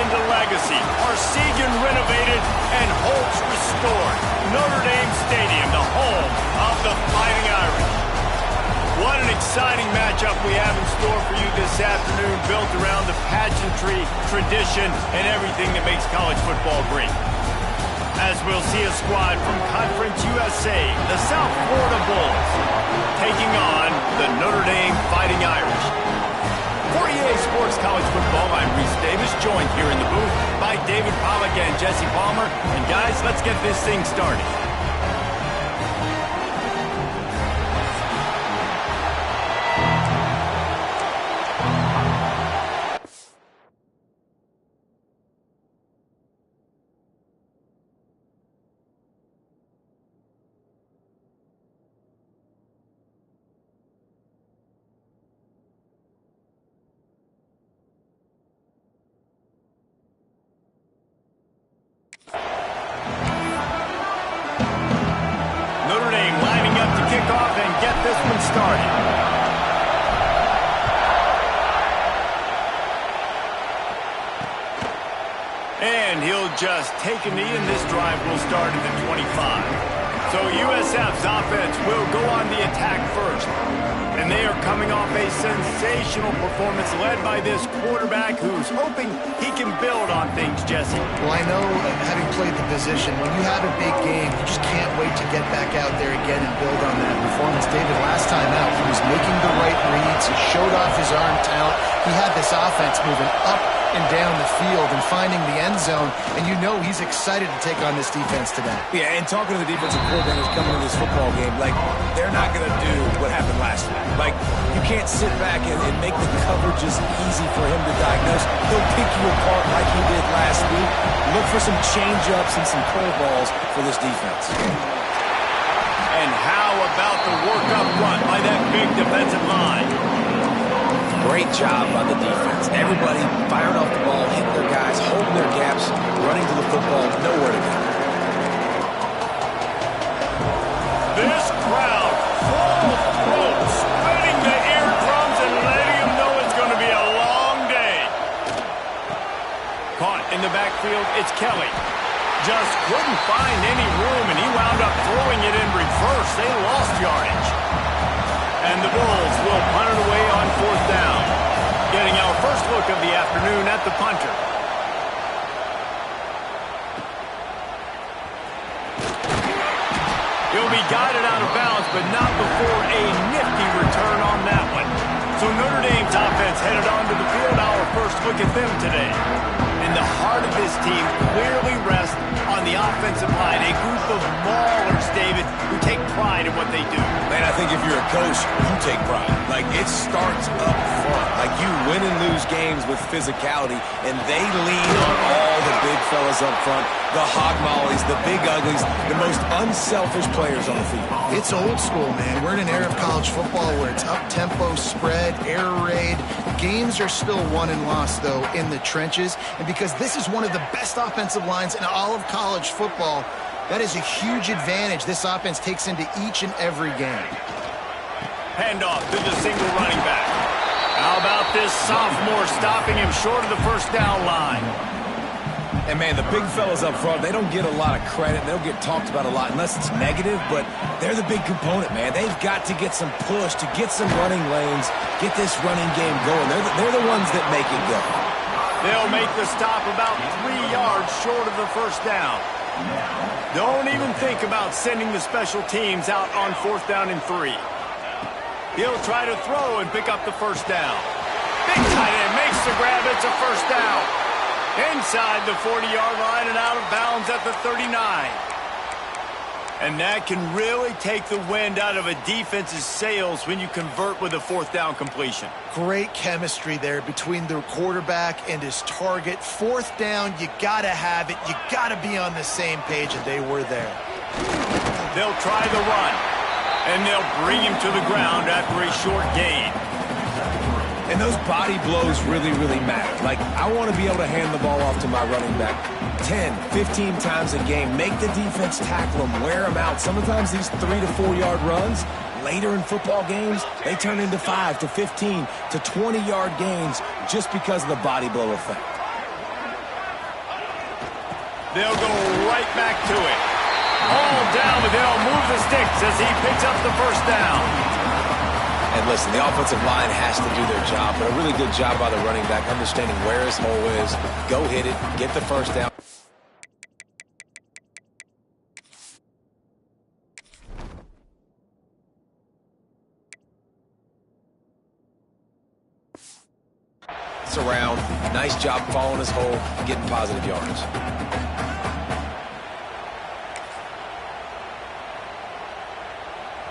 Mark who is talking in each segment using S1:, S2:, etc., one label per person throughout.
S1: into legacy. Arcesian renovated and Holtz restored. Notre Dame Stadium, the home of the Fighting Irish. What an exciting matchup we have in store for you this afternoon, built around the pageantry, tradition, and everything that makes college football great. As we'll see a squad from Conference USA, the South Florida Bulls, taking on the Notre Dame Fighting Irish. For EA Sports College Football, I'm Reese Davis, joined here in the booth by David Pollack and Jesse Palmer. And guys, let's get this thing started. Notre Dame lining up to kick off and get this one started. And he'll just take a knee, and this drive will start at the 25. So USF's offense will go on the attack first. And they are coming off a sensational performance led by this quarterback who's hoping he can build on things, Jesse.
S2: Well, I know, having played the position, when you have a big game, you just can't wait to get back out there again and build on that performance. David, last time out, he was making the right reads. He showed off his arm talent. He had this offense moving up and down the field and finding the end zone, and you know he's excited to take on this defense today.
S3: Yeah, and talking to the defensive coordinators coming into this football game, like, they're not going to do what happened last week. Like, you can't sit back and make the coverages easy for him to diagnose. He'll pick you apart like he did last week. Look for some change-ups and some curveballs for this defense.
S1: And how about the work up front by that big defensive line?
S3: Great job on the defense. Everybody firing off the ball, hitting their guys, holding their gaps, running to the football, nowhere to go.
S1: This crowd, full throat, spreading the eardrums and letting them know it's going to be a long day. Caught in the backfield, it's Kelly. Just couldn't find any room, and he wound up throwing it in reverse. They lost yardage. And the Bulls will punt it away on 4th down. Getting our first look of the afternoon at the punter. He'll be guided out of bounds, but not before a nifty return on that one. So Notre Dame's offense headed onto the field. Our first look at them today. And the heart of this team clearly rests on the offensive line. A group of maulers, David, who take pride in what they do.
S3: Man, I think if you're a coach, you take pride. Like, it starts up front. Like, you win and lose games with physicality, and they lean on all the big fellas up front, the hog mollies, the big uglies, the most unselfish players on the field.
S2: It's old school, man. We're in an era of college football where it's up-tempo, spread, air raid. Games are still won and lost, though, in the trenches. And because this is one of the best offensive lines in all of college football, that is a huge advantage this offense takes into each and every game.
S1: Handoff to the single running back. How about this sophomore stopping him short of the first down line?
S3: And, man, the big fellas up front, they don't get a lot of credit. They don't get talked about a lot unless it's negative, but they're the big component, man. They've got to get some push, to get some running lanes, get this running game going. They're the ones that make it go.
S1: They'll make the stop about 3 yards short of the first down. Don't even think about sending the special teams out on 4th down and 3. He'll try to throw and pick up the first down. Big tight end makes the grab. It's a first down. Inside the 40-yard line and out of bounds at the 39. And that can really take the wind out of a defense's sails when you convert with a 4th down completion.
S2: Great chemistry there between the quarterback and his target. 4th down, you got to have it. You got to be on the same page, and they were there.
S1: They'll try the run, and they'll bring him to the ground after a short gain.
S3: And those body blows really, really matter. Like, I want to be able to hand the ball off to my running back 10, 15 times a game. Make the defense tackle them, wear them out. Sometimes these 3 to 4 yard runs, later in football games, they turn into 5 to 15 to 20 yard gains just because of the body blow effect.
S1: They'll go right back to it. All down, but they'll move the sticks as he picks up the first down.
S3: And listen, the offensive line has to do their job, but a really good job by the running back, understanding where his hole is. Go hit it, get the first down. It's around. Nice job following his hole, getting positive yards.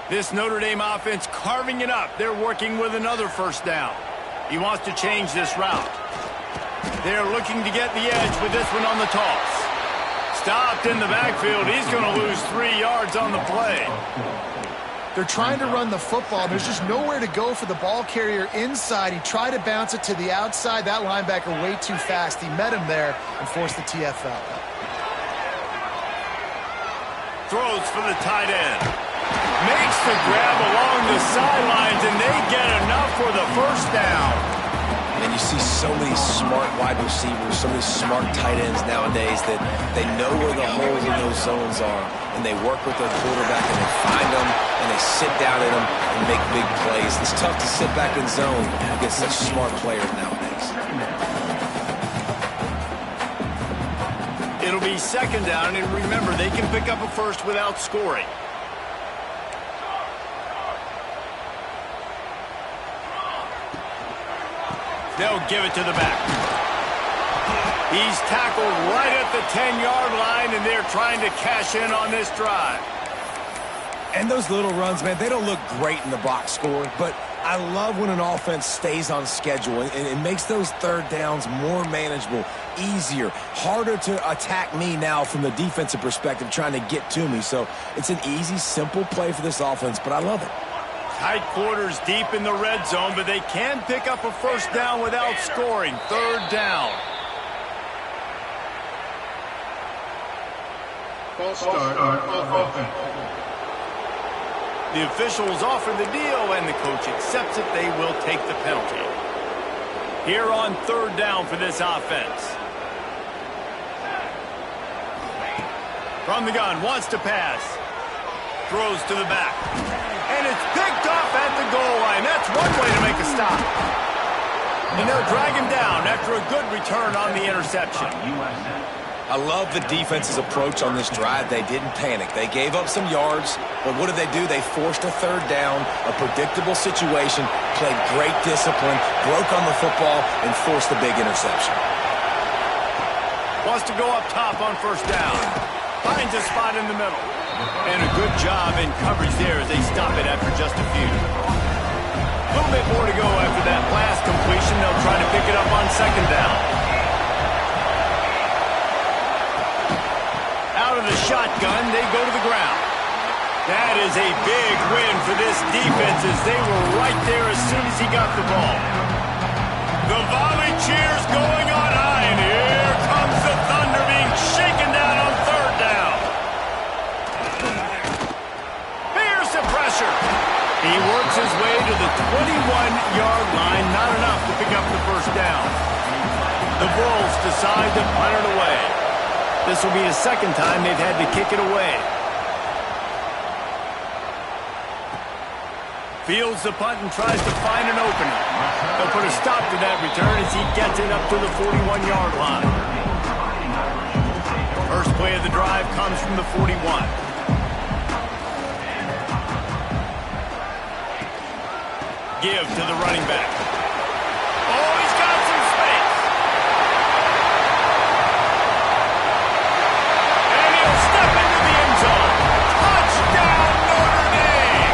S1: This Notre Dame offense carving it up. They're working with another first down. He wants to change this route. They're looking to get the edge with this one on the toss. Stopped in the backfield. He's going to lose 3 yards on the play.
S2: They're trying to run the football. There's just nowhere to go for the ball carrier inside. He tried to bounce it to the outside. That linebacker way too fast. He met him there and forced the TFL.
S1: Throws for the tight end. Makes the grab along the sidelines, and they get enough for the first down.
S3: And you see so many smart wide receivers, so many smart tight ends nowadays that they know where the holes in those zones are, and they work with their quarterback, and they find them, and they sit down in them and make big plays. It's tough to sit back in zone against such smart players nowadays.
S1: It'll be second down, and remember, they can pick up a first without scoring. They'll give it to the back. He's tackled right at the 10-yard line, and they're trying to cash in on this drive.
S3: And those little runs, man, they don't look great in the box score, but I love when an offense stays on schedule and it makes those third downs more manageable, easier, harder to attack me now from the defensive perspective trying to get to me. So it's an easy, simple play for this offense, but I love it.
S1: Tight quarters deep in the red zone, but they can pick up a first down without scoring. Third down.
S4: False start on offense.
S1: The officials offer the deal, and the coach accepts it. They will take the penalty. Here on third down for this offense. From the gun, wants to pass. Throws to the back. And it's picked off at the goal line. That's one way to make a stop. And they'll drag him down after a good return on the interception.
S3: I love the defense's approach on this drive. They didn't panic. They gave up some yards, but what did they do? They forced a third down, a predictable situation, played great discipline, broke on the football, and forced the big interception.
S1: Wants to go up top on first down. Finds a spot in the middle. And a good job in coverage there as they stop it after just a few. A little bit more to go after that last completion. They'll try to pick it up on second down. Out of the shotgun, they go to the ground. That is a big win for this defense as they were right there as soon as he got the ball. The volley cheers going on high, and here comes the Thunder being shaken down on third down. Here's the pressure. He works his way to the 21-yard line, not enough to pick up the first down. The Bulls decide to punt it away. This will be the second time they've had to kick it away. Fields the punt and tries to find an opening. They'll put a stop to that return as he gets it up to the 41-yard line. First play of the drive comes from the 41. Give to the running back. Oh, he's got some space. And he'll step into the end zone. Touchdown, Notre Dame.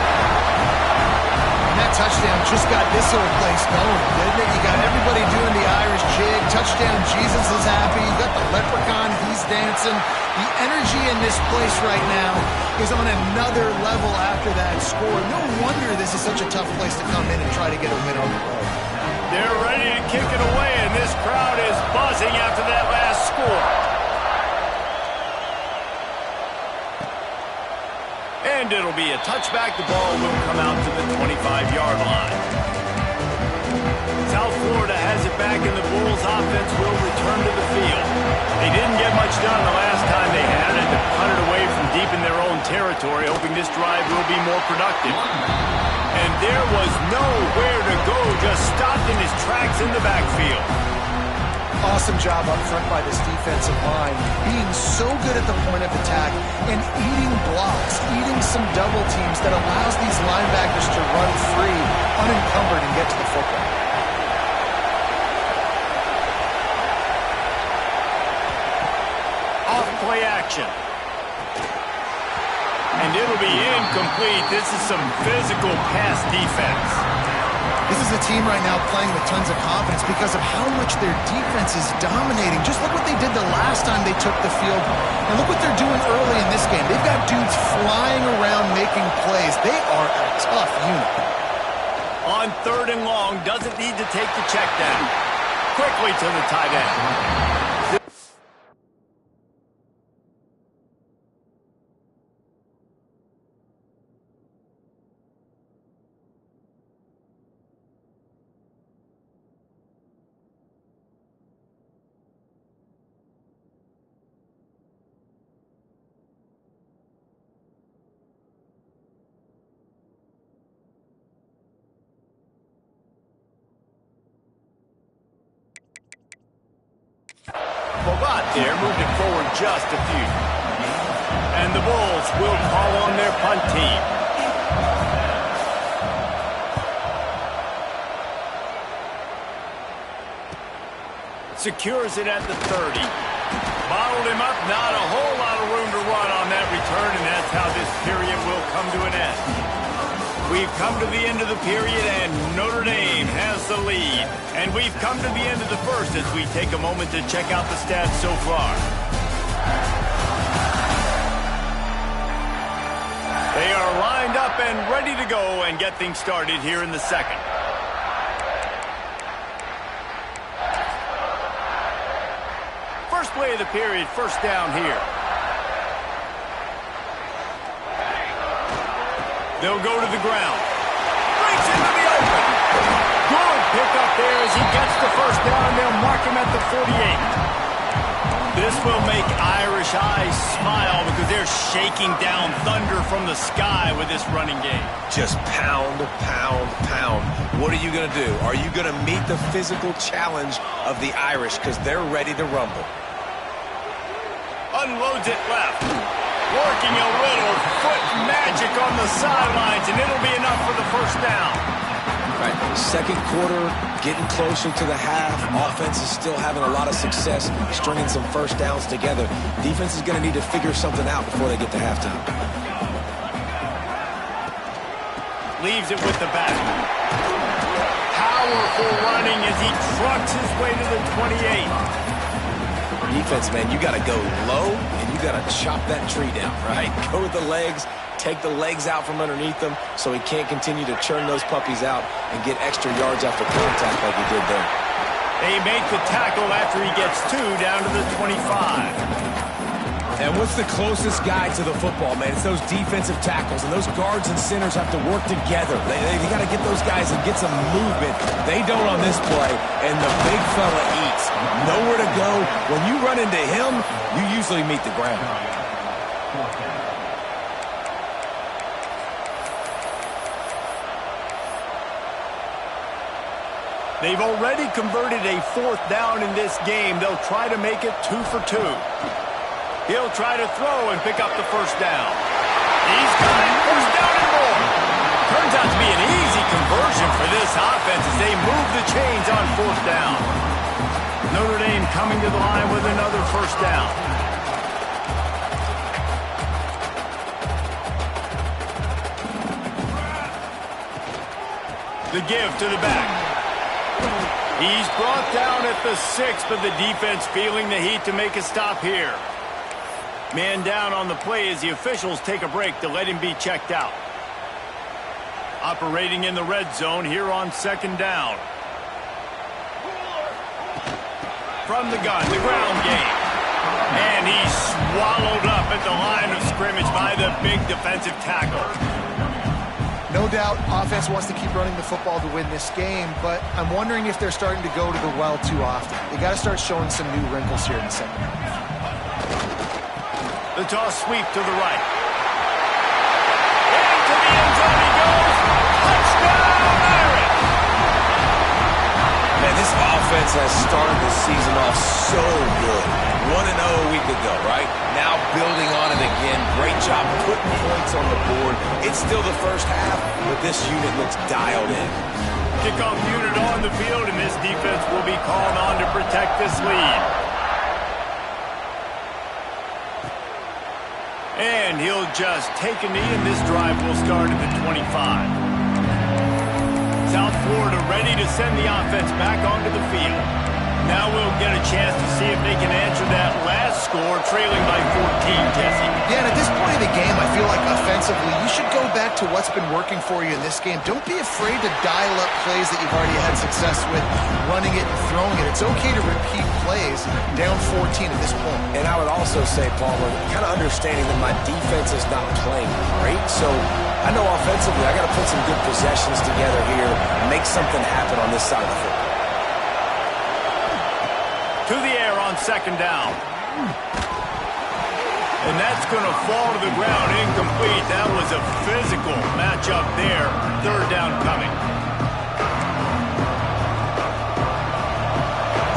S2: And that touchdown just got this whole place going, didn't it? You got everybody doing the Irish jig. Touchdown, Jesus is happy. You got the leprechaun, he's dancing. The energy in this place right now is on another level after that score. No wonder this is such a tough place to come in and try to get a win on the road.
S1: They're ready to kick it away, and this crowd is buzzing after that last score. And it'll be a touchback. The ball will come out to the 25-yard line. South Florida has it back, and the Bulls offense will return to the field. They didn't get much done the last territory, hoping this drive will be more productive. And there was nowhere to go, just stopped in his tracks in the backfield.
S2: Awesome job up front by this defensive line, being so good at the point of attack and eating blocks, eating some double teams that allows these linebackers to run free, unencumbered, and get to the football.
S1: Off play action. And it'll be incomplete. This is some physical pass defense.
S2: This is a team right now playing with tons of confidence because of how much their defense is dominating. Just look what they did the last time they took the field. And look what they're doing early in this game. They've got dudes flying around making plays. They are a tough unit.
S1: On 3rd and long, doesn't need to take the check down. Quickly to the tight end. Forgot there, moved it forward just a few. And the Bulls will call on their punt team. Secures it at the 30. Bottled him up, not a whole lot of room to run on that return, and that's how this period will come to an end. We've come to the end of the period, and Notre Dame has the lead. And we've come to the end of the first as we take a moment to check out the stats so far. They are lined up and ready to go and get things started here in the second. First play of the period, first down here. They'll go to the ground. Breaks into the open. Good pick up there as he gets the first down, and they'll mark him at the 48. This will make Irish eyes smile because they're shaking down thunder from the sky with this running game.
S3: Just pound, pound, pound. What are you going to do? Are you going to meet the physical challenge of the Irish because they're ready to rumble?
S1: Unloads it left. Working a little foot magic on the sidelines, and it'll be enough for the first down.
S3: Right. Second quarter, getting closer to the half. Offense is still having a lot of success stringing some first downs together. Defense is going to need to figure something out before they get to halftime.
S1: Leaves it with the back. Powerful running as he trucks his way to the 28.
S3: Defense, man, you got to go low, and you got to chop that tree down, right? Go with the legs, take the legs out from underneath them so he can't continue to churn those puppies out and get extra yards after contact like he did there.
S1: They make the tackle after he gets 2 down to the 25.
S3: And what's the closest guy to the football, man? It's those defensive tackles, and those guards and centers have to work together. They got to get those guys and get some movement. They don't on this play, and the big fella eats. Nowhere to go. When you run into him, you usually meet the ground.
S1: They've already converted a 4th down in this game. They'll try to make it 2 for 2. He'll try to throw and pick up the first down. He's got it. First down and more. Turns out to be an easy conversion for this offense as they move the chains on 4th down. Notre Dame coming to the line with another first down. The give to the back. He's brought down at the 6, but the defense feeling the heat to make a stop here. Man down on the play as the officials take a break to let him be checked out. Operating in the red zone here on 2nd down. From the gun, the ground game. And he's swallowed up at the line of scrimmage by the big defensive tackle.
S2: No doubt, offense wants to keep running the football to win this game, but I'm wondering if they're starting to go to the well too often. They got to start showing some new wrinkles here in the second half.
S1: The toss sweep to the right.
S3: Man, this offense has started the season off so good. 1-0 a week ago, right? Now building on it again. Great job putting points on the board. It's still the first half, but this unit looks dialed in.
S1: Kickoff unit on the field, and this defense will be called on to protect this lead. And he'll just take a knee, and this drive will start at the 25. South Florida ready to send the offense back onto the field. Now we'll get a chance to see if they can answer that last score, trailing by 14, Jesse.
S2: Yeah, and at this point of the game, I feel like offensively, you should go back to what's been working for you in this game. Don't be afraid to dial up plays that you've already had success with, running it and throwing it. It's okay to repeat plays down 14 at this point.
S3: And I would also say, Palmer, kind of understanding that my defense is not playing great, so I know offensively I got to put some good possessions together here and make something happen on this side of the football.
S1: To the air on second down. And that's going to fall to the ground incomplete. That was a physical matchup there. Third down coming.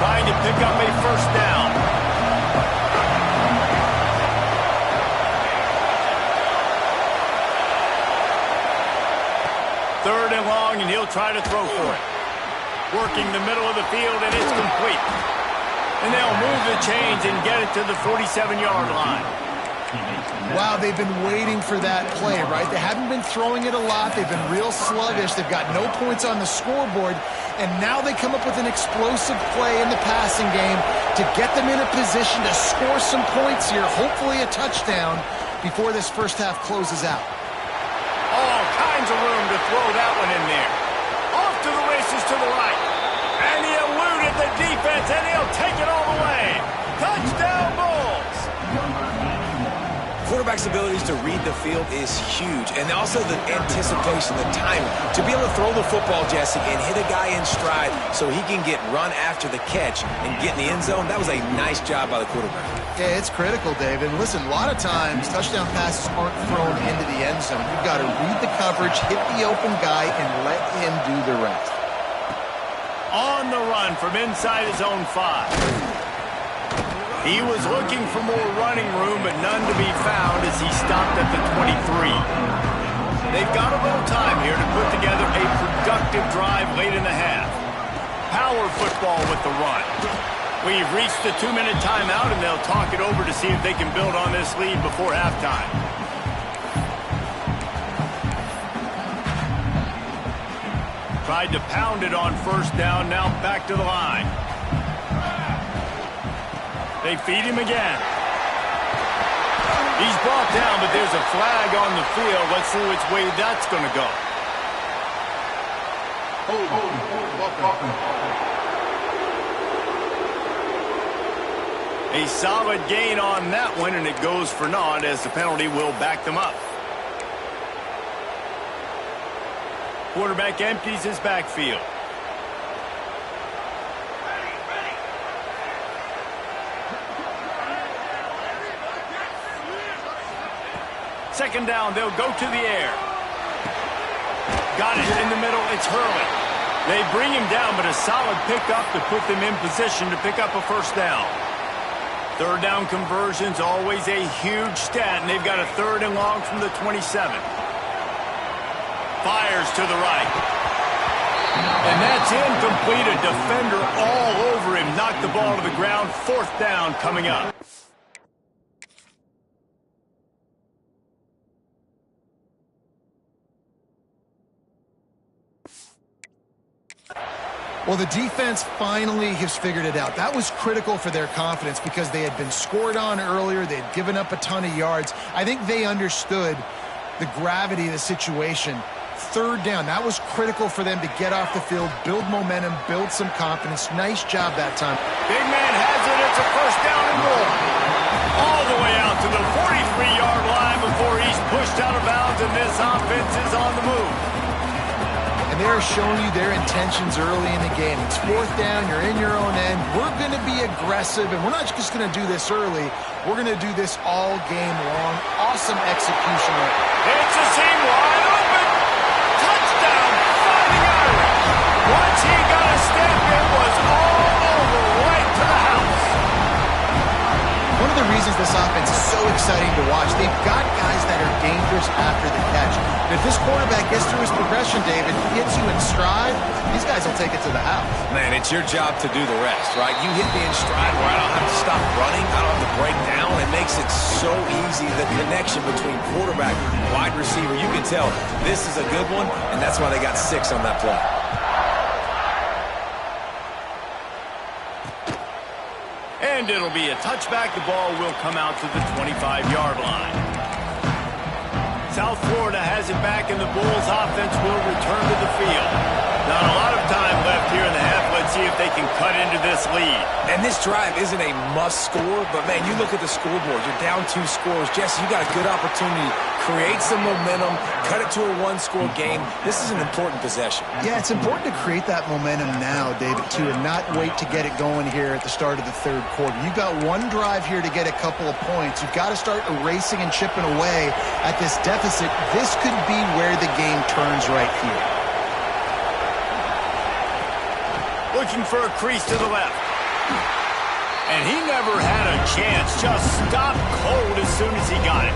S1: Trying to pick up a first down. Third and long, and he'll try to throw for it. Working the middle of the field, and it's complete. And they'll move the chains and get it to the 47-yard line.
S2: Wow, they've been waiting for that play, right? They haven't been throwing it a lot. They've been real sluggish. They've got no points on the scoreboard. And now they come up with an explosive play in the passing game to get them in a position to score some points here, hopefully a touchdown, before this first half closes out.
S1: All kinds of room to throw that one in there. Off to the races to the right. And he eluded the defense, and he'll take it all the way. Touchdown, Bulls!
S3: Quarterback's abilities to read the field is huge, and also the anticipation, the timing. To be able to throw the football, Jesse, and hit a guy in stride so he can get run after the catch and get in the end zone, that was a nice job by the quarterback.
S2: Yeah, it's critical, David. Listen, a lot of times touchdown passes aren't thrown into the end zone. You've got to read the coverage, hit the open guy, and let him do the rest.
S1: On the run from inside his own 5. He was looking for more running room, but none to be found as he stopped at the 23. They've got a little time here to put together a productive drive late in the half. Power football with the run. We've reached the 2-minute timeout, and they'll talk it over to see if they can build on this lead before halftime. Tried to pound it on first down, now back to the line. They feed him again. He's brought down, but there's a flag on the field. Let's see which way that's going to go. A solid gain on that one, and it goes for naught as the penalty will back them up. Quarterback empties his backfield. Second down, they'll go to the air. Got it in the middle, it's Hurley. They bring him down, but a solid pickup to put them in position to pick up a first down. Third down conversion's always a huge stat, and they've got a third and long from the 27. Fires to the right. And that's incomplete. A defender all over him. Knocked the ball to the ground. Fourth down coming up.
S2: Well, the defense finally has figured it out. That was critical for their confidence because they had been scored on earlier. They had given up a ton of yards. I think they understood the gravity of the situation. Third down, that was critical for them to get off the field, build momentum, build some confidence. Nice job that time.
S1: Big man has it. It's a first down and more. All the way out to the 43-yard line before he's pushed out of bounds, and this offense is on the move.
S2: And they're showing you their intentions early in the game. It's fourth down, you're in your own end. We're going to be aggressive, and we're not just going to do this early. We're going to do this all game long. Awesome execution.
S1: It's a seam wide open. Touchdown, Fighting Irish. Once he got a step, it was
S2: reasons this offense is so exciting to watch. They've got guys that are dangerous after the catch. And if this quarterback gets through his progression, David, hits you in stride, these guys will take it to the house.
S3: Man, it's your job to do the rest, right? You hit me in stride where I don't have to stop running. I don't have to break down. It makes it so easy, the connection between quarterback and wide receiver. You can tell this is a good one, and that's why they got 6 on that play.
S1: And it'll be a touchback. The ball will come out to the 25-yard line. South Florida has it back, and the Bulls offense will return to the field. Not a lot of time left here in the half. Let's see if they can cut into this lead.
S3: And this drive isn't a must score, but, man, you look at the scoreboard. You're down 2 scores. Jesse, you got a good opportunity. Create some momentum. Cut it to a 1-score game. This is an important possession.
S2: Yeah, it's important to create that momentum now, David, too, and not wait to get it going here at the start of the third quarter. You've got one drive here to get a couple of points. You've got to start erasing and chipping away at this deficit. This could be where the game turns right here.
S1: Looking for a crease to the left. And he never had a chance. Just stopped cold as soon as he got it.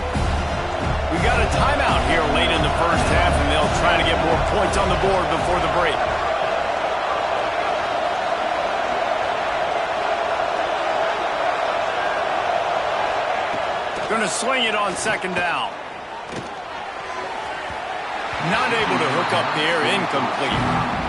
S1: We got a timeout here late in the first half, and they'll try to get more points on the board before the break. Going to sling it on second down. Not able to hook up there, incomplete.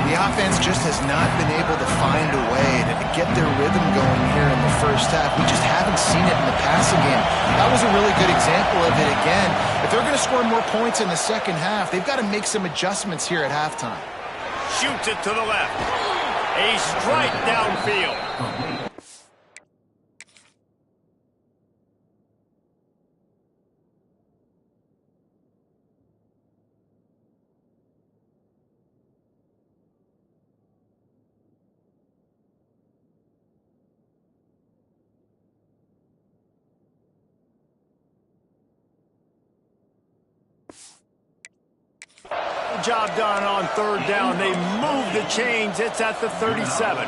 S2: The offense just has not been able to find a way to get their rhythm going here in the first half. We just haven't seen it in the passing game. That was a really good example of it again. If they're going to score more points in the second half, they've got to make some adjustments here at halftime.
S1: Shoots it to the left. A strike downfield. Job done on third down. They move the chains. It's at the 37.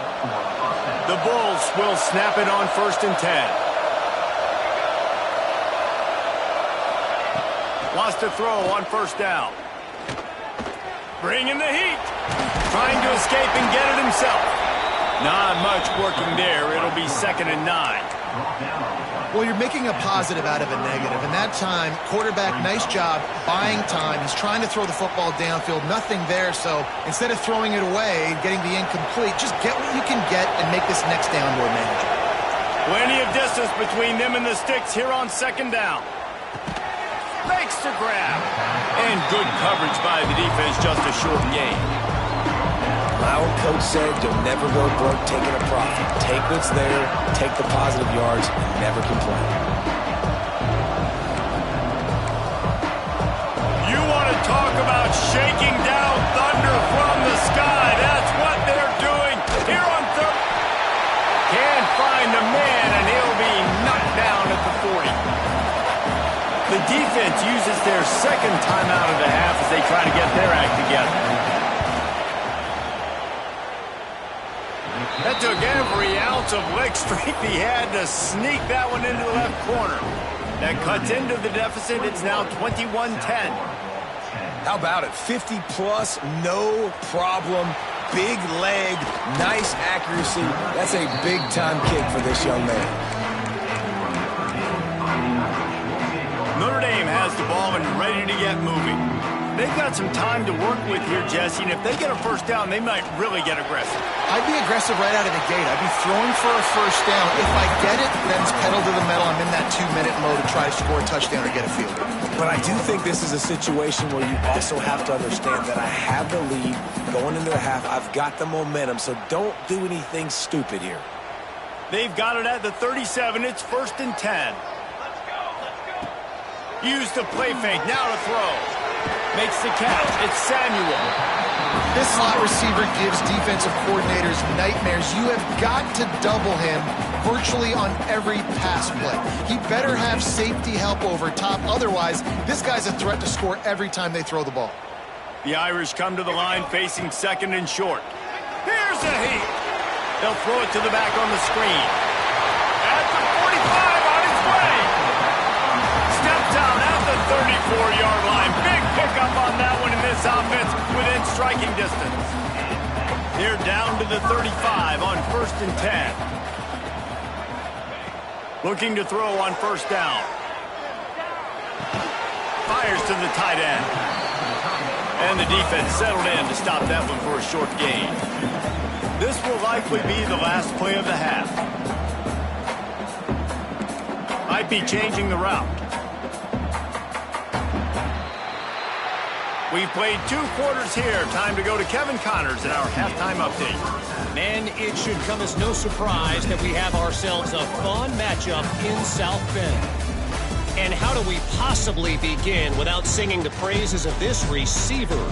S1: The Bulls will snap it on 1st and 10. Lost a throw on 1st down. Bringing the heat. Trying to escape and get it himself. Not much working there. It'll be 2nd and 9.
S2: Well, you're making a positive out of a negative. And that time, quarterback, nice job buying time. He's trying to throw the football downfield. Nothing there. So instead of throwing it away and getting the incomplete, just get what you can get and make this next down more manageable.
S1: Plenty of distance between them and the sticks here on 2nd down. Makes the grab. And good coverage by the defense, just a short gain.
S3: My old coach said you'll never go broke taking a profit. Take what's there, take the positive yards, and never complain.
S1: You want to talk about shaking down thunder from the sky. That's what they're doing here on third. Can't find the man, and he'll be knocked down at the 40. The defense uses their 2nd timeout of the half as they try to get their act together. That took every ounce of leg strength he had to sneak that one into the left corner. That cuts into the deficit. It's now 21-10.
S3: How about it? 50-plus, no problem. Big leg, nice accuracy. That's a big-time kick for this young man.
S1: Notre Dame has the ball and ready to get moving. They've got some time to work with here, Jesse, and if they get a 1st down, they might really get aggressive.
S2: I'd be aggressive right out of the gate. I'd be throwing for a 1st down. If I get it, then it's pedal to the metal. I'm in that 2-minute mode to try to score a touchdown or get a field goal.
S3: But I do think this is a situation where you also have to understand that I have the lead going into the half. I've got the momentum, so don't do anything stupid here.
S1: They've got it at the 37. It's 1st and 10. Use the play fake. Now to throw. Makes the catch. It's Samuel.
S2: This slot receiver gives defensive coordinators nightmares. You have got to double him virtually on every pass play. He better have safety help over top. Otherwise, this guy's a threat to score every time they throw the ball.
S1: The Irish come to the line facing 2nd and short. Here's the heat. They'll throw it to the back on the screen. At the 45 on his way. striking distance. They're down to the 35 on 1st and 10. Looking to throw on 1st down. Fires to the tight end. And the defense settled in to stop that one for a short gain. This will likely be the last play of the half. Might be changing the route. We've played 2 quarters here. Time to go to Kevin Connors in our halftime update.
S5: And it should come as no surprise that we have ourselves a fun matchup in South Bend. And how do we possibly begin without singing the praises of this receiver?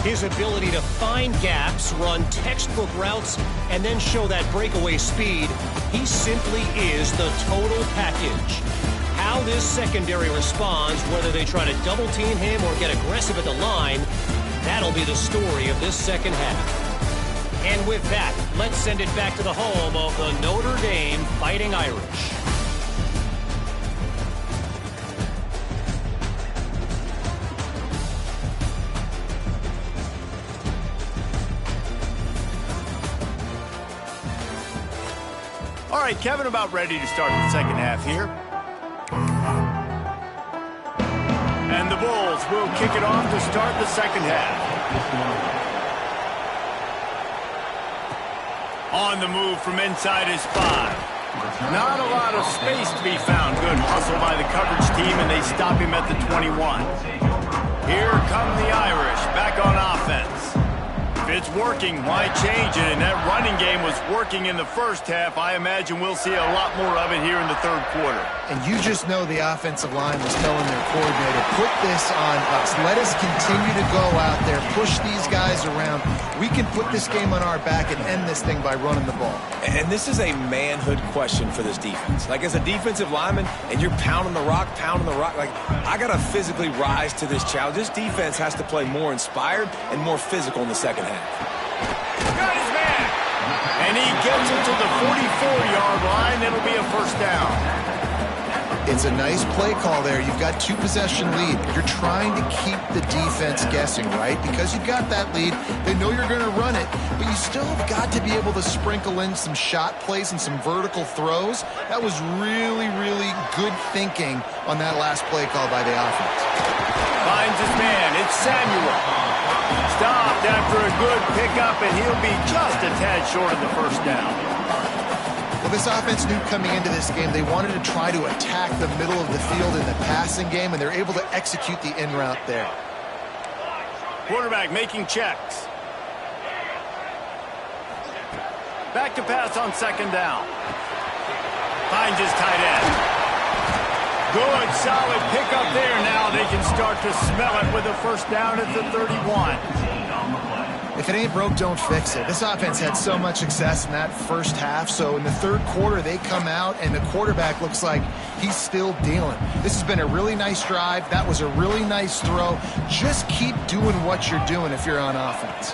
S5: His ability to find gaps, run textbook routes, and then show that breakaway speed. He simply is the total package. How this secondary responds, whether they try to double-team him or get aggressive at the line, that'll be the story of this second half. And with that, let's send it back to the home of the Notre Dame Fighting Irish.
S1: All right, Kevin, about ready to start the second half here. And the Bulls will kick it off to start the second half. On the move from inside his 5. Not a lot of space to be found. Good hustle by the coverage team, and they stop him at the 21. Here come the Irish back on offense. If it's working, why change it? And that running game was working in the first half. I imagine we'll see a lot more of it here in the 3rd quarter.
S2: And you just know the offensive line was telling their coordinator, put this on us. Let us continue to go out there, push these guys around. We can put this game on our back and end this thing by running the ball.
S3: And this is a manhood question for this defense. Like, as a defensive lineman, and you're pounding the rock, like, I got to physically rise to this challenge. This defense has to play more inspired and more physical in the second half.
S1: Got his man! And he gets it to the 44-yard line. It'll be a 1st down.
S2: It's a nice play call there. You've got 2-possession lead. You're trying to keep the defense guessing, right? Because you've got that lead. They know you're going to run it, but you still have got to be able to sprinkle in some shot plays and some vertical throws. That was really, really good thinking on that last play call by the offense.
S1: Finds his man. It's Samuel. Stopped after a good pickup, and he'll be just a tad short of the 1st down.
S2: Well, this offense knew coming into this game they wanted to try to attack the middle of the field in the passing game, and they're able to execute the in route there.
S1: Quarterback making checks. Back to pass on 2nd down. Finds his tight end. Good, solid pickup there. Now they can start to smell it with a 1st down at the 31.
S2: If it ain't broke, don't fix it. This offense had so much success in that first half, so in the 3rd quarter, they come out, and the quarterback looks like he's still dealing. This has been a really nice drive. That was a really nice throw. Just keep doing what you're doing if you're on offense.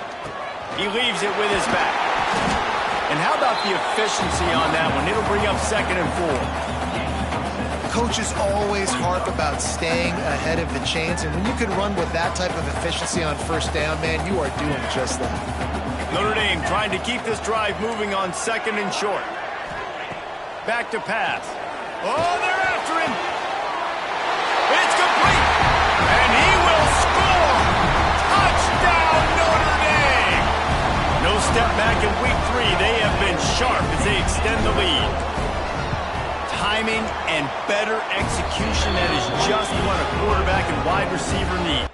S1: He leaves it with his back. And how about the efficiency on that one? It'll bring up 2nd and 4.
S2: Coaches always harp about staying ahead of the chains, and when you can run with that type of efficiency on 1st down, man, you are doing just that.
S1: Notre Dame trying to keep this drive moving on 2nd and short. Back to pass. Oh, they're after him. It's complete. And he will score. Touchdown, Notre Dame. No step back in week 3. They have been sharp as they extend the lead. Timing and better execution, that is just what a quarterback and wide receiver need.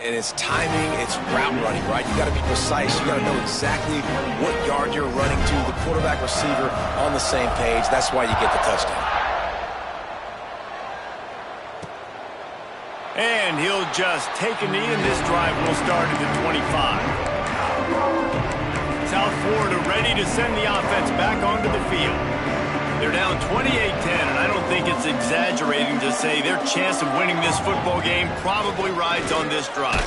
S3: and it's timing, it's route running, right? You got to be precise. You got to know exactly what yard you're running to. The quarterback receiver on the same page. That's why you get the touchdown.
S1: And he'll just take a knee, and this drive will start at the 25. South Florida ready to send the offense back onto the field. They're down 28-10, and I don't think it's exaggerating to say their chance of winning this football game probably rides on this drive.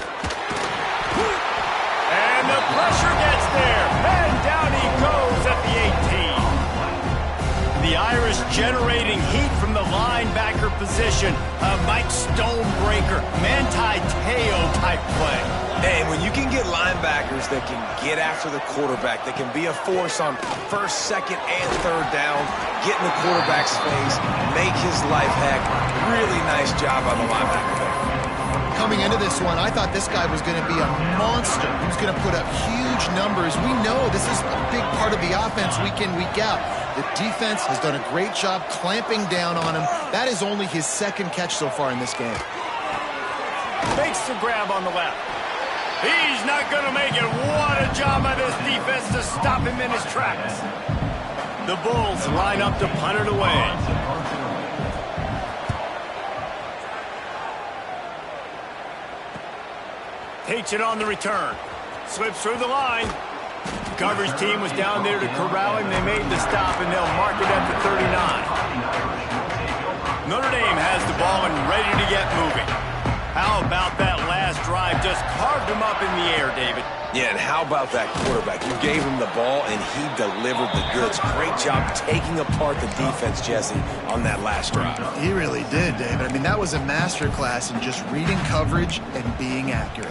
S1: And the pressure gets there, and down he goes at the 18. The Irish generating heat from the linebacker position. A Mike Stonebreaker, Manti Te'o type play.
S3: And when you can get linebackers that can get after the quarterback, that can be a force on first, second, and third down, get in the quarterback's face, make his life heck. Really nice job on the linebacker there.
S2: Coming into this one, I thought this guy was going to be a monster. He was going to put up huge numbers. We know this is a big part of the offense week in, week out. The defense has done a great job clamping down on him. That is only his second catch so far in this game.
S1: Makes the grab on the left. He's not going to make it. What a job by this defense to stop him in his tracks. The Bulls line up to punt it away. Takes it on the return. Slips through the line. Coverage team was down there to corral him. They made the stop, and they'll mark it at the 39. Notre Dame has the ball and ready to get moving. How about that last drive? Just carved him up in the air, David.
S3: Yeah, and how about that quarterback? You gave him the ball, and he delivered the goods. Great job taking apart the defense, Jesse, on that last drive.
S2: He really did, David. I mean, that was a masterclass in just reading coverage and being accurate.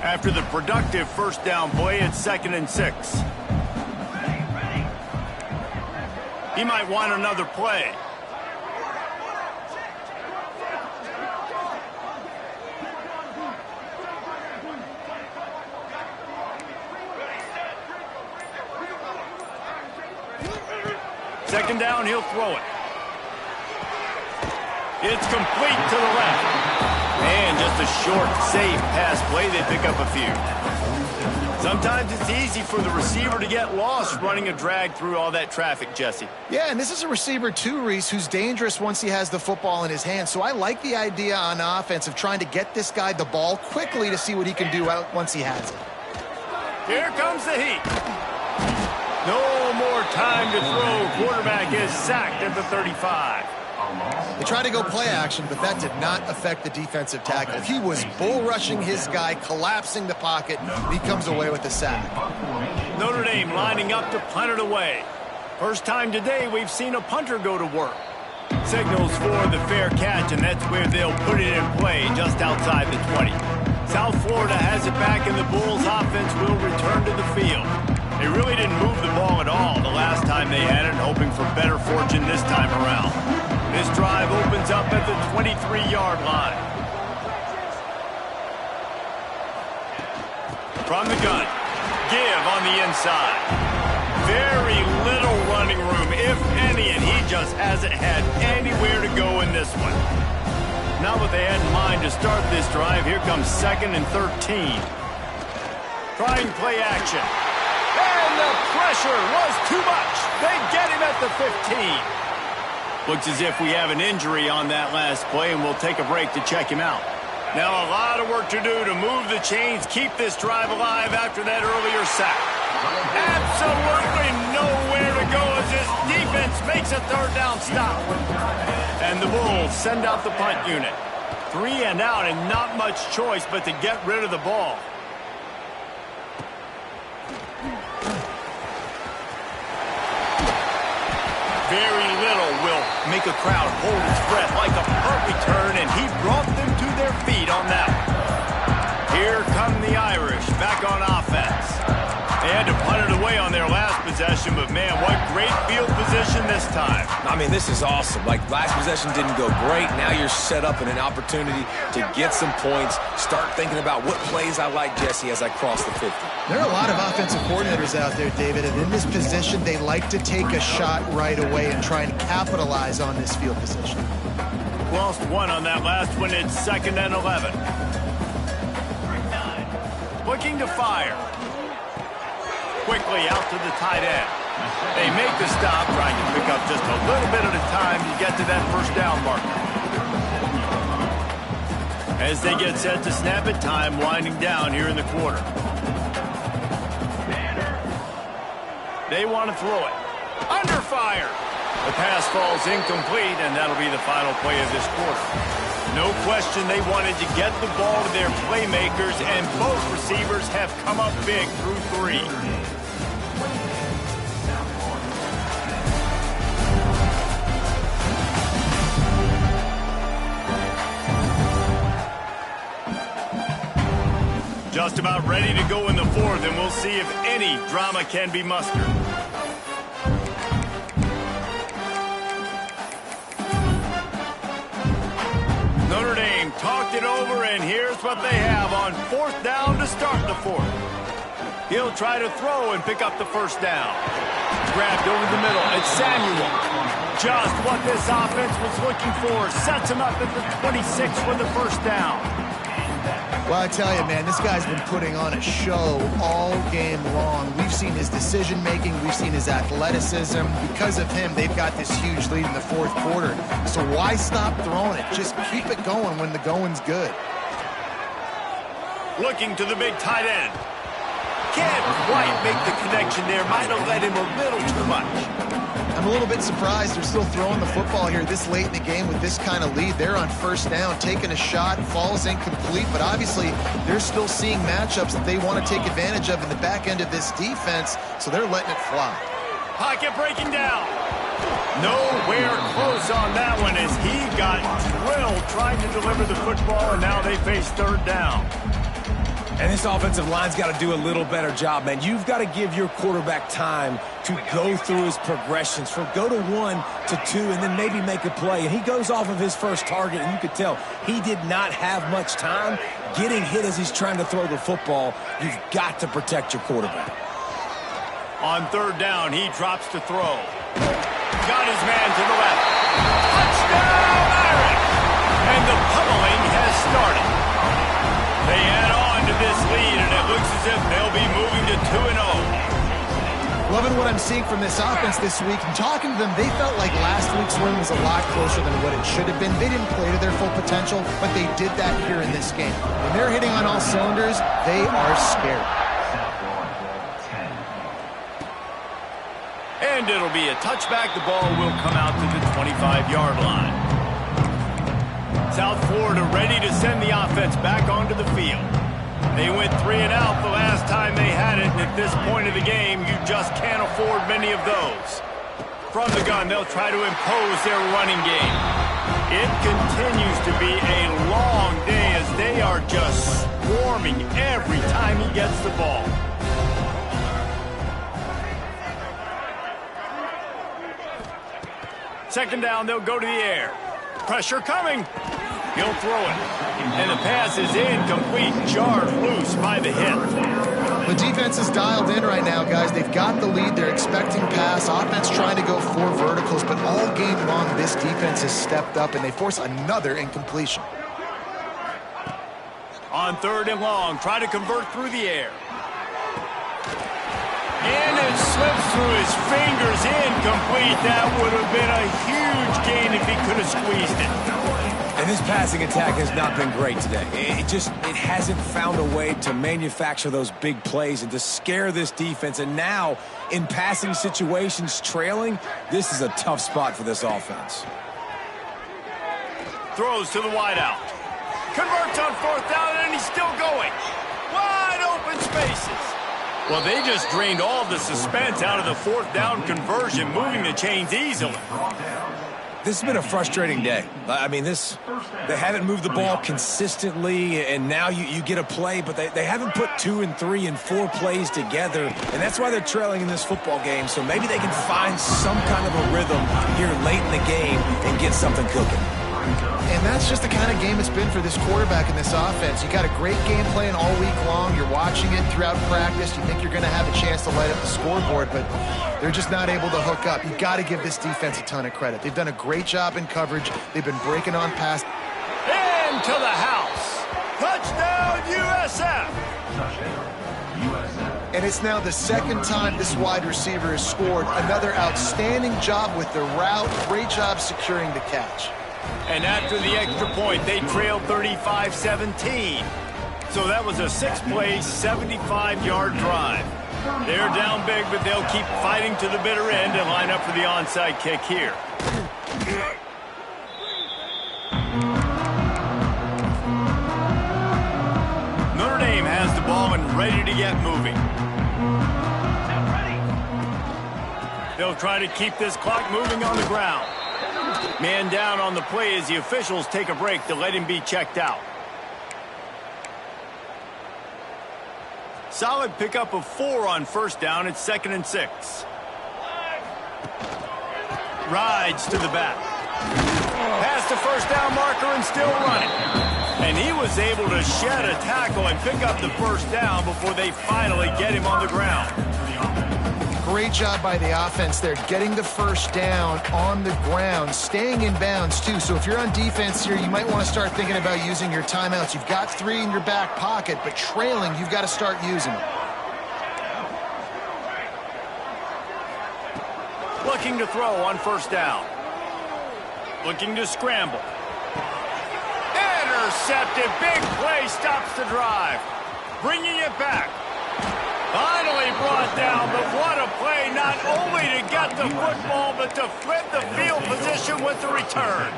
S1: After the productive first down play, it's 2nd and 6. He might want another play. Second down, he'll throw it. It's complete to the left. And just a short, safe pass play. They pick up a few. Sometimes it's easy for the receiver to get lost running a drag through all that traffic, Jesse.
S2: Yeah, and this is a receiver too, Reese, who's dangerous once he has the football in his hands. So I like the idea on offense of trying to get this guy the ball quickly to see what he can do once he has it.
S1: Here comes the heat. No more time to throw. Quarterback is sacked at the 35.
S2: They tried to go play action, but that did not affect the defensive tackle. He was bull rushing his guy, collapsing the pocket, and he comes away with the sack.
S1: Notre Dame lining up to punt it away. First time today we've seen a punter go to work. Signals for the fair catch, and that's where they'll put it in play, just outside the 20. South Florida has it back, and the Bulls offense will return to the field. They really didn't move the ball at all the last time they had it, hoping for better fortune this time around. This drive opens up at the 23-yard line. From the gun, give on the inside. Very little running room, if any, and he just hasn't had anywhere to go in this one. Not what they had in mind to start this drive. Here comes 2nd and 13. Trying play action. And the pressure was too much. They get him at the 15. Looks as if we have an injury on that last play, and we'll take a break to check him out. Now a lot of work to do to move the chains, keep this drive alive after that earlier sack. Absolutely nowhere to go as this defense makes a third down stop. And the Bulls send out the punt unit. 3 and out, and not much choice but to get rid of the ball. Very little will make a crowd hold its breath like a punt return, and he brought them to their feet on that one. Here come the Irish back on offense. They had to punt it away on their last possession, but man, what great field position this time.
S3: I mean, this is awesome. Like, last possession didn't go great. Now you're set up in an opportunity to get some points. Start thinking about what plays I like, Jesse, as I cross the 50.
S2: There are a lot of offensive coordinators out there, David, and in this position, they like to take a shot right away and try and capitalize on this field position.
S1: Lost one on that last one. It's 2nd and 11. Looking to fire. Quickly out to the tight end. They make the stop, trying to pick up just a little bit at a time to get to that first down marker. As they get set to snap it, time winding down here in the quarter. They want to throw it. Under fire. The pass falls incomplete, and that'll be the final play of this quarter. No question they wanted to get the ball to their playmakers, and both receivers have come up big through 3. Just about ready to go in the 4th, and we'll see if any drama can be mustered. Notre Dame talked it over, and here's what they have on 4th down to start the 4th. He'll try to throw and pick up the first down. Grabbed over the middle. It's Samuel. Just what this offense was looking for. Sets him up at the 26 for the first down.
S2: Well, I tell you, man, this guy's been putting on a show all game long. We've seen his decision-making. We've seen his athleticism. Because of him, they've got this huge lead in the 4th quarter. So why stop throwing it? Just keep it going when the going's good.
S1: Looking to the big tight end. Can't quite make the connection there. Might have led him a little too much.
S2: I'm a little bit surprised they're still throwing the football here this late in the game with this kind of lead. They're on first down, taking a shot, falls incomplete, but obviously they're still seeing matchups that they want to take advantage of in the back end of this defense, so they're letting it fly.
S1: Pocket breaking down. Nowhere close on that one as he got drilled trying to deliver the football, and now they face 3rd down.
S3: And this offensive line's got to do a little better job, man. You've got to give your quarterback time to go through his progressions, from go to 1 to 2, and then maybe make a play. And he goes off of his first target, and you could tell he did not have much time getting hit as he's trying to throw the football. You've got to protect your quarterback.
S1: On 3rd down, he drops to throw. Got his man to the left. Touchdown, Irish! And the pummeling has started. They add on to this lead, and it looks as if they'll be moving to 2-0.
S2: Loving what I'm seeing from this offense this week. And talking to them, they felt like last week's win was a lot closer than what it should have been. They didn't play to their full potential, but they did that here in this game. When they're hitting on all cylinders, they are scared.
S1: And it'll be a touchback. The ball will come out to the 25-yard line. South Florida ready to send the offense back onto the field. They went 3 and out the last time they had it, and at this point of the game, you just can't afford many of those. From the gun, they'll try to impose their running game. It continues to be a long day as they are just swarming every time he gets the ball. Second down, they'll go to the air. Pressure coming. He'll throw it. And the pass is incomplete. Jarred loose by the hit.
S2: The defense is dialed in right now, guys. They've got the lead. They're expecting pass. Offense trying to go 4 verticals, but all game long, this defense has stepped up, and they force another incompletion.
S1: On 3rd and long, try to convert through the air. And it slips through his fingers, incomplete. That would have been a huge gain if he could have squeezed it.
S3: And this passing attack has not been great today. It hasn't found a way to manufacture those big plays and to scare this defense. And now, in passing situations, trailing, this is a tough spot for this offense.
S1: Throws to the wideout. Converts on 4th down, and he's still going. Wide open spaces. Well, they just drained all the suspense out of the 4th down conversion, moving the chains easily.
S3: This has been a frustrating day. I mean, they haven't moved the ball consistently, and now you get a play, but they haven't put 2 and 3 and 4 plays together, and that's why they're trailing in this football game. So maybe they can find some kind of a rhythm here late in the game and get something cooking.
S2: And that's just the kind of game it's been for this quarterback in this offense. You got a great game plan all week long. You're watching it throughout practice. You think you're going to have a chance to light up the scoreboard, but they're just not able to hook up. You got to give this defense a ton of credit. They've done a great job in coverage. They've been breaking on pass.
S1: Into the house. Touchdown, USF.
S2: And it's now the second time this wide receiver has scored. Another outstanding job with the route. Great job securing the catch.
S1: And after the extra point, they trailed 35-17. So that was a 6-play, 75-yard drive. They're down big, but they'll keep fighting to the bitter end and line up for the onside kick here. Notre Dame has the ball and ready to get moving. They'll try to keep this clock moving on the ground. Man down on the play as the officials take a break to let him be checked out. Solid pickup of 4 on first down. It's 2nd and 6. Rides to the back. Past the first down marker and still running. And he was able to shed a tackle and pick up the first down before they finally get him on the ground.
S2: Great job by the offense there, getting the first down on the ground, staying in bounds too. So if you're on defense here, you might want to start thinking about using your timeouts. You've got 3 in your back pocket, but trailing, you've got to start using them.
S1: Looking to throw on first down. Looking to scramble. Intercepted. Big play stops the drive. Bringing it back. Finally brought down, but what a play, not only to get the football, but to flip the field position with the return.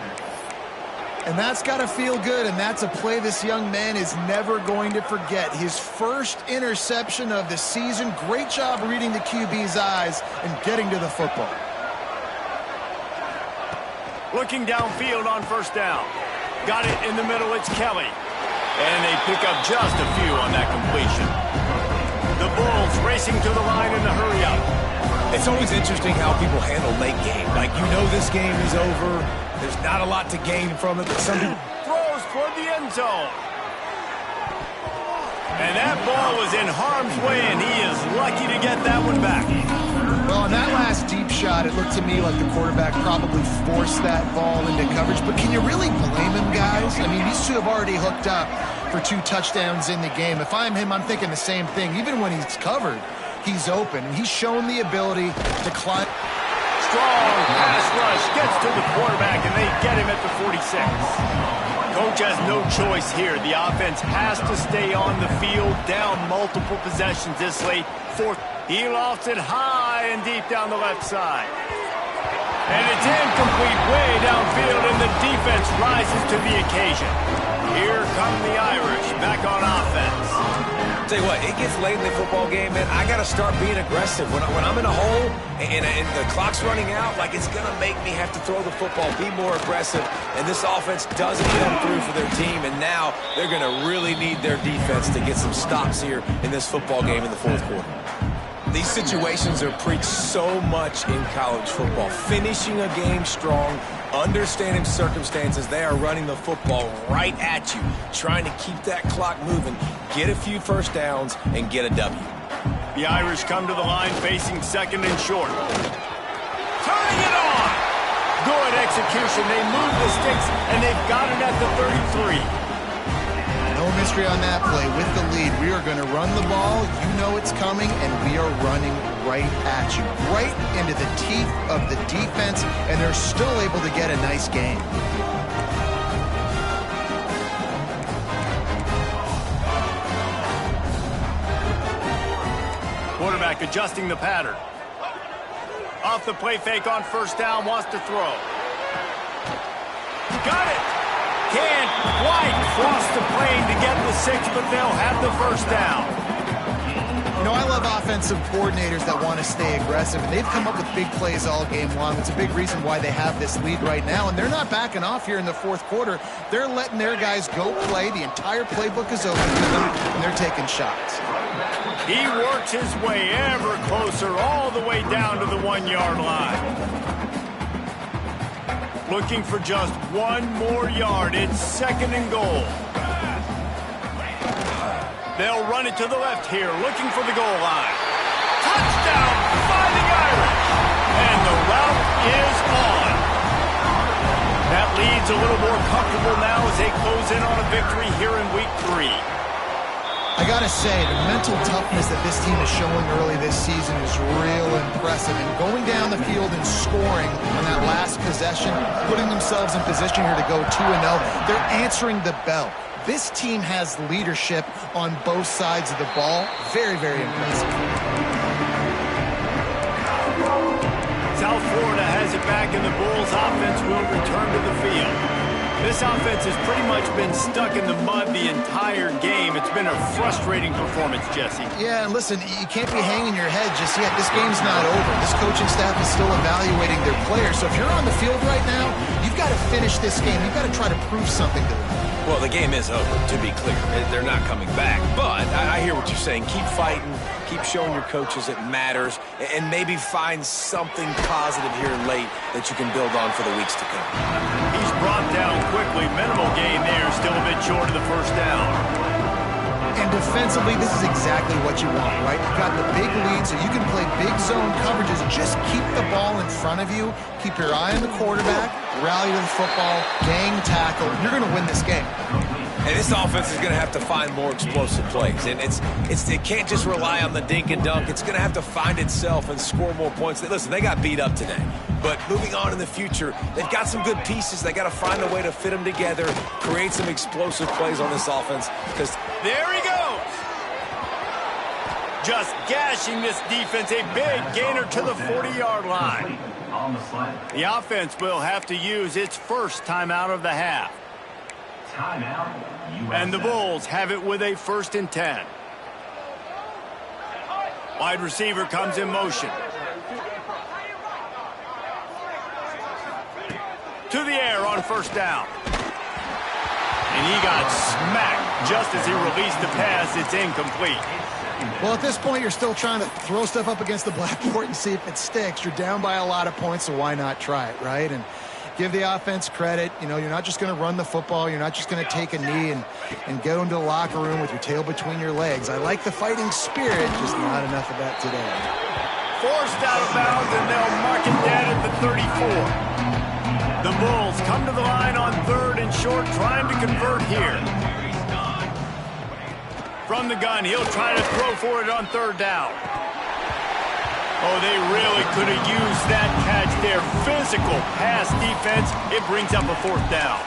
S2: And that's got to feel good, and that's a play this young man is never going to forget. His first interception of the season. Great job reading the QB's eyes and getting to the football.
S1: Looking downfield on first down. Got it in the middle, it's Kelly. And they pick up just a few on that completion. The Bulls racing to the line in the hurry-up.
S3: It's always interesting how people handle late game. Like, you know this game is over. There's not a lot to gain from it, but some people...
S1: Throws toward the end zone. And that ball was in harm's way, and he is lucky to get that one back.
S2: Well, on that last deep shot, it looked to me like the quarterback probably forced that ball into coverage. But can you really blame him, guys? I mean, these two have already hooked up for 2 touchdowns in the game. If I'm him, I'm thinking the same thing. Even when he's covered, he's open. He's shown the ability to climb.
S1: Strong pass rush gets to the quarterback, and they get him at the 46. Coach has no choice here. The offense has to stay on the field, down multiple possessions this late. He lofts it high and deep down the left side. And it's incomplete way downfield, and the defense rises to the occasion. Here come the Irish back on offense.
S3: Tell you what, it gets late in the football game, man. I got to start being aggressive. When I'm in a hole and the clock's running out, like, it's going to make me have to throw the football, be more aggressive. And this offense doesn't come through for their team, and now they're going to really need their defense to get some stops here in this football game in the 4th quarter. These situations are preached so much in college football. Finishing a game strong, understanding circumstances. They are running the football right at you, trying to keep that clock moving, get a few first downs, and get a W.
S1: The Irish come to the line facing 2nd and short. Turning it on! Good execution. They move the sticks, and they've got it at the 33.
S2: No mystery on that play. With the lead, we are going to run the ball. You know it's coming, and we are running right at you, right into the teeth of the defense, and they're still able to get a nice game.
S1: Quarterback adjusting the pattern. Off the play fake on first down, wants to throw. Got it! Can't quite cross the plane to get the 6, but they'll have the first down.
S2: You know, I love offensive coordinators that want to stay aggressive, and they've come up with big plays all game long. It's a big reason why they have this lead right now, and they're not backing off here in the 4th quarter. They're letting their guys go play. The entire playbook is open to them, and they're taking shots.
S1: He works his way ever closer all the way down to the 1-yard line. looking for just one more yard. It's 2nd and goal. They'll run it to the left here, looking for the goal line. Touchdown, Fighting Irish! And the route is on. That lead's a little more comfortable now as they close in on a victory here in Week 3.
S2: I gotta say, the mental toughness that this team is showing early this season is real impressive. And going down the field and scoring on that last possession, putting themselves in position here to go 2-0, they're answering the bell. This team has leadership on both sides of the ball. Very, very impressive.
S1: South Florida has it back, and the Bulls offense will return to the field. This offense has pretty much been stuck in the mud the entire game. It's been a frustrating performance, Jesse.
S2: Yeah, and listen, you can't be hanging your head just yet. This game's not over. This coaching staff is still evaluating their players. So if you're on the field right now, you've got to finish this game. You've got to try to prove something to them.
S3: Well, the game is over, to be clear. They're not coming back. But I hear what you're saying. Keep fighting. Keep showing your coaches it matters. And maybe find something positive here late that you can build on for the weeks to come.
S1: He's brought down quickly. Minimal gain there. Still a bit short of the first down.
S2: And defensively, this is exactly what you want, right? You've got the big lead, so you can play big zone coverages. Just keep the ball in front of you. Keep your eye on the quarterback. Rally to the football. Gang tackle. You're going to win this game.
S3: And this offense is going to have to find more explosive plays. And it can't just rely on the dink and dunk. It's going to have to find itself and score more points. Listen, they got beat up today. But moving on in the future, they've got some good pieces. They got to find a way to fit them together, create some explosive plays on this offense. Because
S1: there he goes. Just gashing this defense. A big gainer to the 40-yard line. The offense will have to use its first timeout of the half. And the Bulls have it with a 1st and 10. Wide receiver comes in motion. To the air on 1st down. And he got smacked just as he released the pass. It's incomplete.
S2: Well, at this point, you're still trying to throw stuff up against the blackboard and see if it sticks. You're down by a lot of points, so why not try it, right? And give the offense credit. You know, you're not just going to run the football. You're not just going to take a knee and go into the locker room with your tail between your legs. I like the fighting spirit, just not enough of that today.
S1: Forced out of bounds, and they'll mark it dead at the 34. The Bulls come to the line on 3rd and short, trying to convert here. From the gun, he'll try to throw for it on 3rd down. Oh, they really could have used that catch there. Physical pass defense. It brings up a 4th down.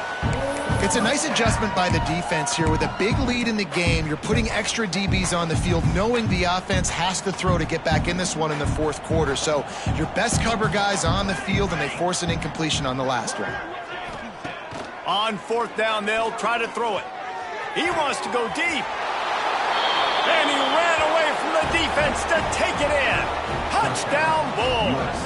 S2: It's a nice adjustment by the defense here. With a big lead in the game, you're putting extra DBs on the field, knowing the offense has to throw to get back in this one in the 4th quarter. So your best cover guys on the field, and they force an incompletion on the last one.
S1: On 4th down, they'll try to throw it. He wants to go deep. And he ran away from the defense to take it in. Touchdown, Bulls.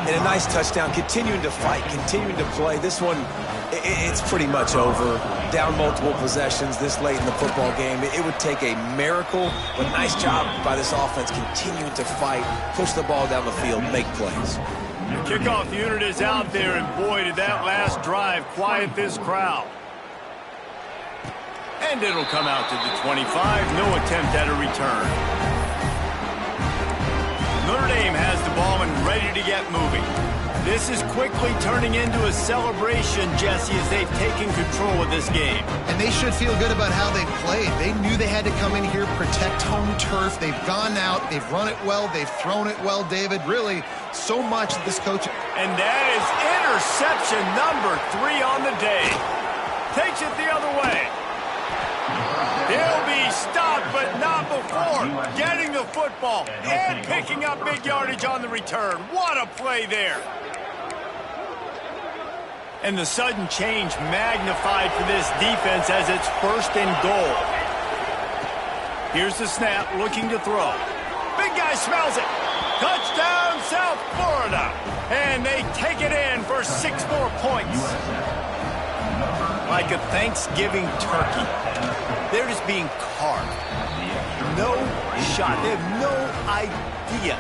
S3: And a nice touchdown, continuing to fight, continuing to play. This one, it's pretty much over. Down multiple possessions this late in the football game. It would take a miracle, but nice job by this offense continuing to fight, push the ball down the field, make plays.
S1: The kickoff unit is out there, and boy, did that last drive quiet this crowd. And it'll come out to the 25. No attempt at a return. Notre Dame has the ball and ready to get moving. This is quickly turning into a celebration, Jesse, as they've taken control of this game.
S2: And they should feel good about how they've played. They knew they had to come in here, protect home turf. They've gone out. They've run it well. They've thrown it well, David. Really, so much that this coach...
S1: And that is interception number 3 on the day. Takes it the other way. He'll be stopped, but not before getting the football and picking up big yardage on the return. What a play there. And the sudden change magnified for this defense as it's 1st and goal. Here's the snap, looking to throw. Big guy smells it. Touchdown, South Florida. And they take it in for 6 more points. Like a Thanksgiving turkey. They're just being carved. No shot. They have no idea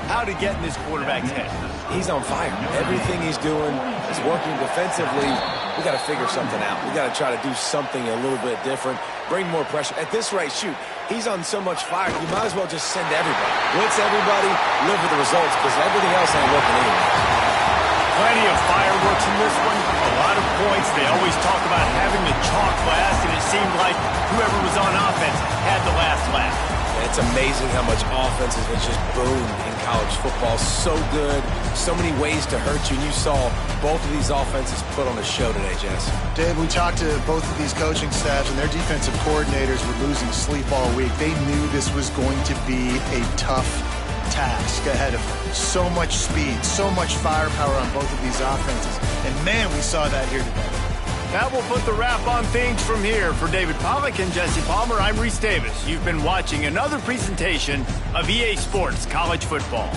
S1: how to get in his quarterback's head.
S3: He's on fire. Everything he's doing is working defensively. We got to figure something out. We got to try to do something a little bit different, bring more pressure. At this rate, shoot, he's on so much fire, you might as well just send everybody. Blitz everybody, live with the results, because everything else ain't working anyway.
S1: Plenty of fireworks in this one. A lot of points. They always talk about having the chalk last, and it seemed like whoever was on offense had the last laugh.
S3: It's amazing how much offense has just boomed in college football. So good, so many ways to hurt you, and you saw both of these offenses put on a show today, Jess.
S2: Dave, we talked to both of these coaching staffs, and their defensive coordinators were losing sleep all week. They knew this was going to be a tough task ahead of them. So much speed, so much firepower on both of these offenses. And man, we saw that here today.
S1: That will put the wrap on things from here. For David Pollack and Jesse Palmer, I'm Reese Davis. You've been watching another presentation of EA Sports College Football.